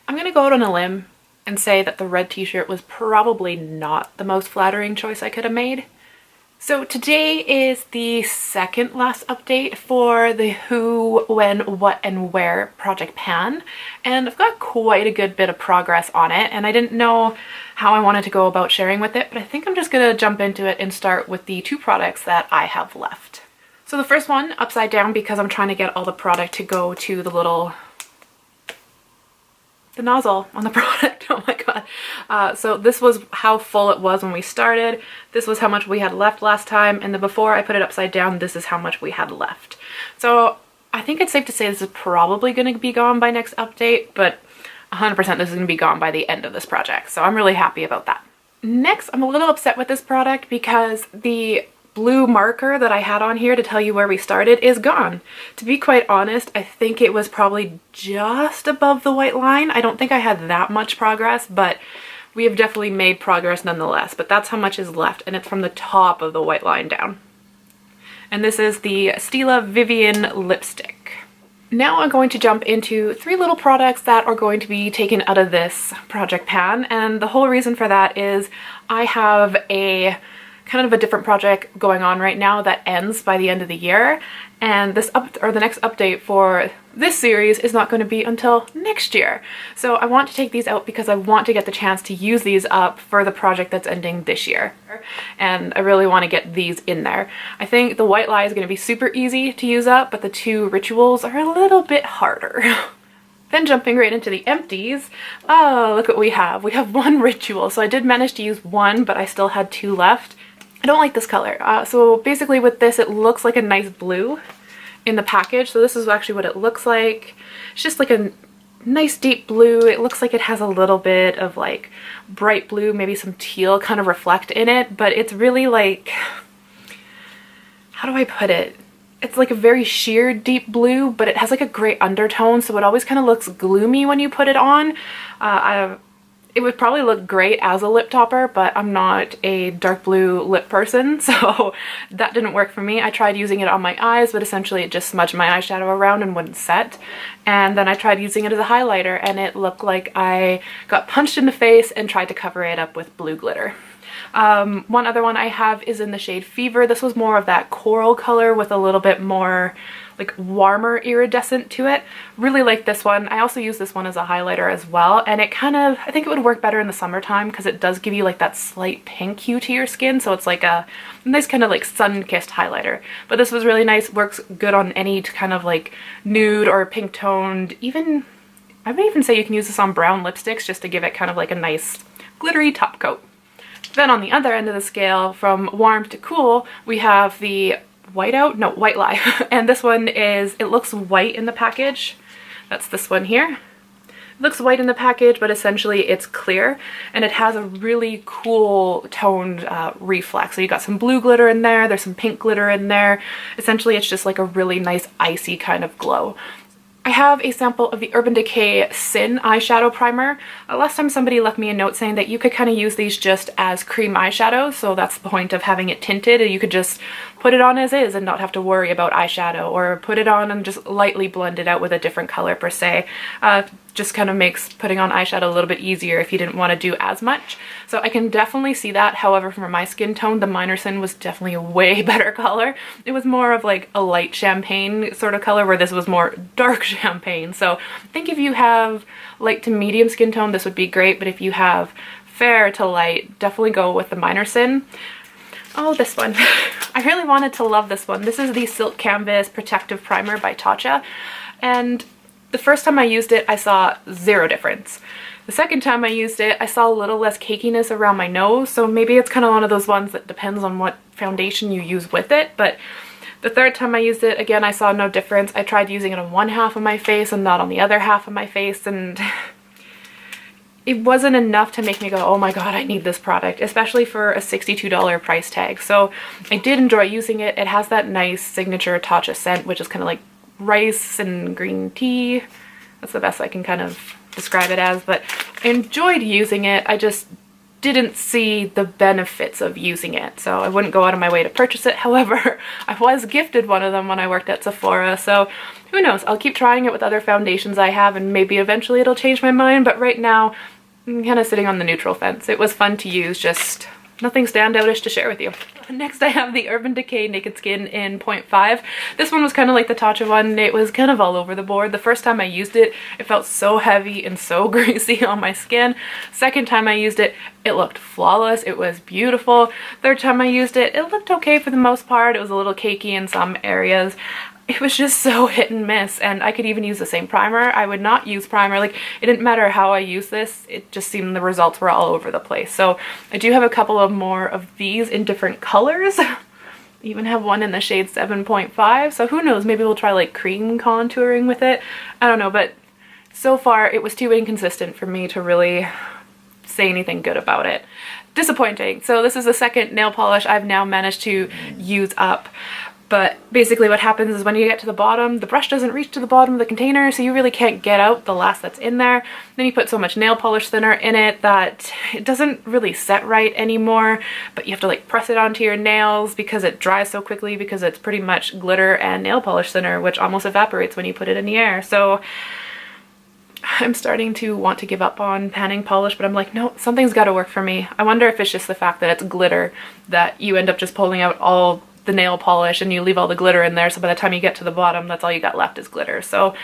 I'm gonna go out on a limb and say that the red t-shirt was probably not the most flattering choice I could have made. So today is the second last update for the who, when, what, and where Project Pan, and I've got quite a good bit of progress on it, and I didn't know how I wanted to go about sharing with it, but I think I'm just gonna jump into it and start with the two products that I have left. So the first one, upside down, because I'm trying to get all the product to go to the nozzle on the product. Oh my god. So this was how full it was when we started. This was how much we had left last time, and then before I put it upside down, this is how much we had left. So I think it's safe to say this is probably going to be gone by next update, but 100% this is going to be gone by the end of this project. So I'm really happy about that. Next, I'm a little upset with this product because the blue marker that I had on here to tell you where we started is gone. To be quite honest, I think it was probably just above the white line. I don't think I had that much progress, but we have definitely made progress nonetheless. But that's how much is left, and it's from the top of the white line down. And this is the Stila Vivian lipstick. Now I'm going to jump into three little products that are going to be taken out of this Project Pan, and the whole reason for that is I have a kind of a different project going on right now that ends by the end of the year, and the next update for this series is not going to be until next year. So I want to take these out because I want to get the chance to use these up for the project that's ending this year, and I really want to get these in there. I think the white lie is going to be super easy to use up, but the two rituals are a little bit harder. Then jumping right into the empties, oh, look what we have. We have one ritual, so I did manage to use one, but I still had two left. I don't like this color. So basically with this, it looks like a nice blue in the package. So this is actually what it looks like. It's just like a nice deep blue. It looks like it has a little bit of like bright blue, maybe some teal kind of reflect in it, but it's really like, how do I put it? It's like a very sheer deep blue, but it has like a gray undertone, so it always kind of looks gloomy when you put it on. It would probably look great as a lip topper, but I'm not a dark blue lip person, so that didn't work for me. I tried using it on my eyes, but essentially it just smudged my eyeshadow around and wouldn't set. And then I tried using it as a highlighter, and it looked like I got punched in the face and tried to cover it up with blue glitter. One other one I have is in the shade Fever. This was more of that coral color with a little bit more like warmer iridescent to it. Really like this one. I also use this one as a highlighter as well, and it kind of, I think it would work better in the summertime because it does give you like that slight pink hue to your skin, so it's like a nice kind of like sun-kissed highlighter. But this was really nice, works good on any kind of like nude or pink toned, even, I would even say you can use this on brown lipsticks just to give it kind of like a nice glittery top coat. Then on the other end of the scale, from warm to cool, we have the white lie. And this one is, it looks white in the package. That's this one here. It looks white in the package, but essentially it's clear, and it has a really cool toned reflex. So you got some blue glitter in there, there's some pink glitter in there. Essentially it's just like a really nice icy kind of glow. I have a sample of the Urban Decay Sin eyeshadow primer. Last time somebody left me a note saying that you could kind of use these just as cream eyeshadow, so that's the point of having it tinted. You could just put it on as is and not have to worry about eyeshadow, or put it on and just lightly blend it out with a different color per se. Just kind of makes putting on eyeshadow a little bit easier if you didn't want to do as much. So I can definitely see that. However, for my skin tone, the Minor Sin was definitely a way better color. It was more of like a light champagne sort of color, where this was more dark champagne. So I think if you have light to medium skin tone, this would be great, but if you have fair to light, definitely go with the Minor Sin. Oh, this one. I really wanted to love this one. This is the Silk Canvas Protective Primer by Tatcha, and the first time I used it, I saw zero difference. The second time I used it, I saw a little less cakiness around my nose, so maybe it's kind of one of those ones that depends on what foundation you use with it, but the third time I used it, again, I saw no difference. I tried using it on one half of my face and not on the other half of my face, and it wasn't enough to make me go, oh my god, I need this product, especially for a $62 price tag. So I did enjoy using it. It has that nice signature Tatcha scent, which is kind of like rice and green tea. That's the best I can kind of describe it as, but I enjoyed using it. I just didn't see the benefits of using it, so I wouldn't go out of my way to purchase it. However, I was gifted one of them when I worked at Sephora, so who knows, I'll keep trying it with other foundations I have and maybe eventually it'll change my mind, but right now I'm kind of sitting on the neutral fence. It was fun to use, just nothing standoutish to share with you. Next I have the Urban Decay Naked Skin in 0.5. This one was kind of like the Tatcha one. It was kind of all over the board. The first time I used it, it felt so heavy and so greasy on my skin. Second time I used it, it looked flawless. It was beautiful. Third time I used it, it looked okay for the most part. It was a little cakey in some areas. It was just so hit and miss, and I could even use the same primer. I would not use primer. Like, it didn't matter how I used this, it just seemed the results were all over the place. So I do have a couple of more of these in different colors. I even have one in the shade 7.5, so who knows, maybe we'll try like cream contouring with it. I don't know, but so far it was too inconsistent for me to really say anything good about it. Disappointing. So this is the second nail polish I've now managed to use up. But basically what happens is when you get to the bottom, the brush doesn't reach to the bottom of the container, so you really can't get out the last that's in there. Then you put so much nail polish thinner in it that it doesn't really set right anymore, but you have to like press it onto your nails because it dries so quickly because it's pretty much glitter and nail polish thinner, which almost evaporates when you put it in the air. So I'm starting to want to give up on panning polish, but I'm like, no, something's got to work for me. I wonder if it's just the fact that it's glitter that you end up just pulling out all the nail polish and you leave all the glitter in there, so by the time you get to the bottom, that's all you got left is glitter. So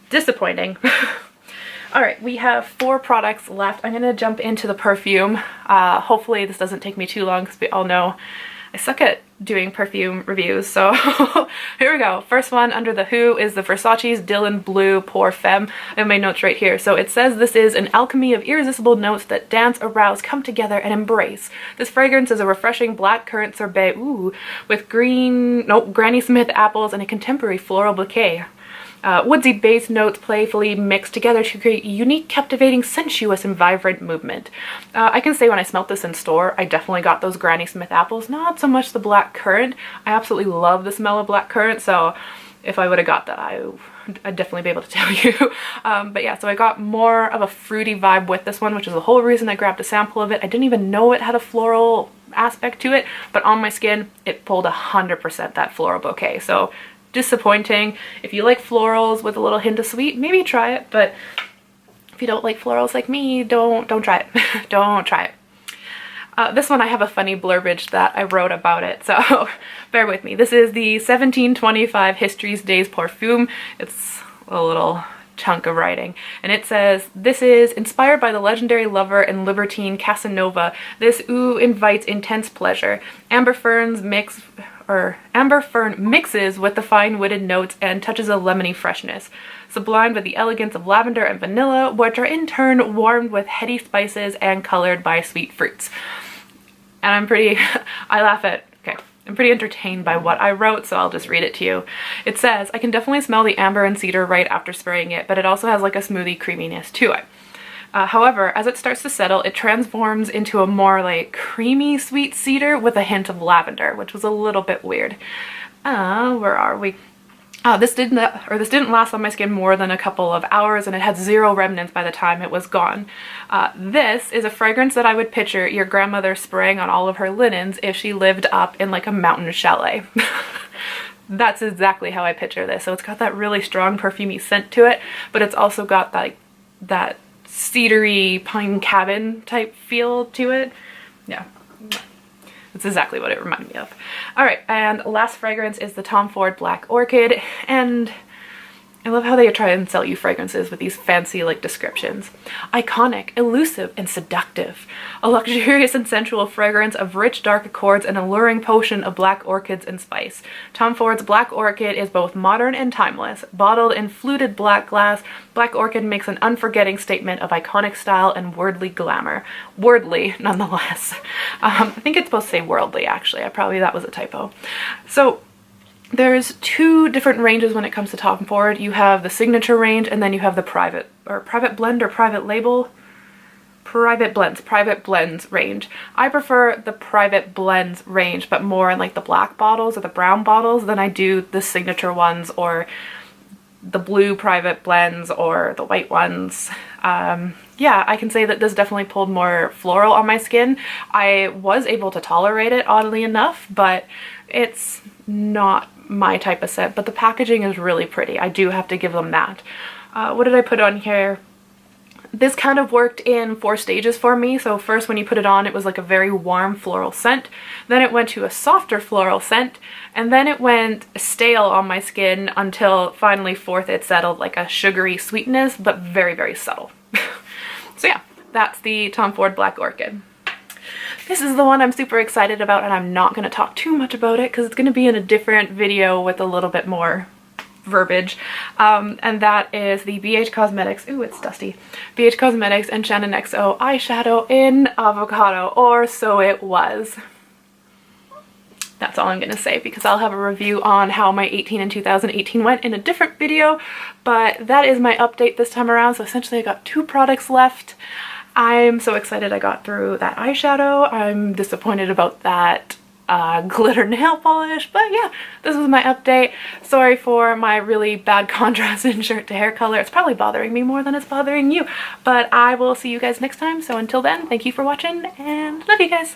disappointing. All right, we have 4 products left. I'm gonna jump into the perfume. Hopefully this doesn't take me too long because we all know I suck at doing perfume reviews, so here we go. First one under the Who is the Versace's Dylan Blue Pour Femme. I have my notes right here. So it says this is an alchemy of irresistible notes that dance, arouse, come together, and embrace. This fragrance is a refreshing black currant sorbet, with Granny Smith apples and a contemporary floral bouquet. Woodsy bass notes playfully mixed together to create a unique, captivating, sensuous, and vibrant movement. I can say when I smelt this in store, I definitely got those Granny Smith apples, not so much the black currant. I absolutely love the smell of black currant, so if I would have got that, I'd definitely be able to tell you. But yeah, so I got more of a fruity vibe with this one, which is the whole reason I grabbed a sample of it. I didn't even know it had a floral aspect to it, but on my skin, it pulled 100% that floral bouquet. So disappointing. If you like florals with a little hint of sweet, maybe try it, but if you don't like florals like me, don't try it. Don't try it. This one I have a funny blurbage that I wrote about it, so bear with me. This is the 1725 History's Days Parfum. It's a little chunk of writing, and it says, this is inspired by the legendary lover and libertine Casanova. This invites intense pleasure. Amber fern mixes with the fine-witted notes and touches of lemony freshness, sublimed with the elegance of lavender and vanilla, which are in turn warmed with heady spices and colored by sweet fruits. And I'm pretty entertained by what I wrote, so I'll just read it to you. It says, I can definitely smell the amber and cedar right after spraying it, but it also has like a smoothie creaminess to it. However, as it starts to settle, it transforms into a more like creamy sweet cedar with a hint of lavender, which was a little bit weird. Where are we? This didn't last on my skin more than a couple of hours, and it had 0 remnants by the time it was gone. This is a fragrance that I would picture your grandmother spraying on all of her linens if she lived up in like a mountain chalet. That's exactly how I picture this. So it's got that really strong perfumey scent to it, but it's also got that cedary pine cabin type feel to it. Yeah. That's exactly what it reminded me of. All right, and last fragrance is the Tom Ford Black Orchid, and I love how they try and sell you fragrances with these fancy like descriptions. Iconic, elusive, and seductive. A luxurious and sensual fragrance of rich dark accords and alluring potion of black orchids and spice. Tom Ford's Black Orchid is both modern and timeless. Bottled in fluted black glass, Black Orchid makes an unforgetting statement of iconic style and worldly glamour. Wordly, nonetheless. I think it's supposed to say worldly, actually. That was a typo. So there's 2 different ranges when it comes to Tom Ford. You have the signature range, and then you have the private blend or private label. Private blends range. I prefer the private blends range, but more in like the black bottles or the brown bottles than I do the signature ones or the blue private blends or the white ones. Yeah, I can say that this definitely pulled more floral on my skin. I was able to tolerate it, oddly enough, but it's not my type of scent. But the packaging is really pretty. I do have to give them that. What did I put on here? This kind of worked in 4 stages for me. So first when you put it on, it was like a very warm floral scent. Then it went to a softer floral scent. And then it went stale on my skin until finally fourth it settled like a sugary sweetness, but very, very subtle. So yeah, that's the Tom Ford Black Orchid. This is the one I'm super excited about, and I'm not going to talk too much about it because it's going to be in a different video with a little bit more verbiage, and that is the BH Cosmetics, ooh it's dusty, BH Cosmetics Enchanted XO eyeshadow in Avocado, or So It Was. That's all I'm gonna say because I'll have a review on how my 18 and 2018 went in a different video, but that is my update this time around. So essentially I got 2 products left. I'm so excited I got through that eyeshadow. I'm disappointed about that glitter nail polish, but yeah, this was my update. Sorry for my really bad contrast in shirt to hair color. It's probably bothering me more than it's bothering you, but I will see you guys next time. So until then, thank you for watching and love you guys.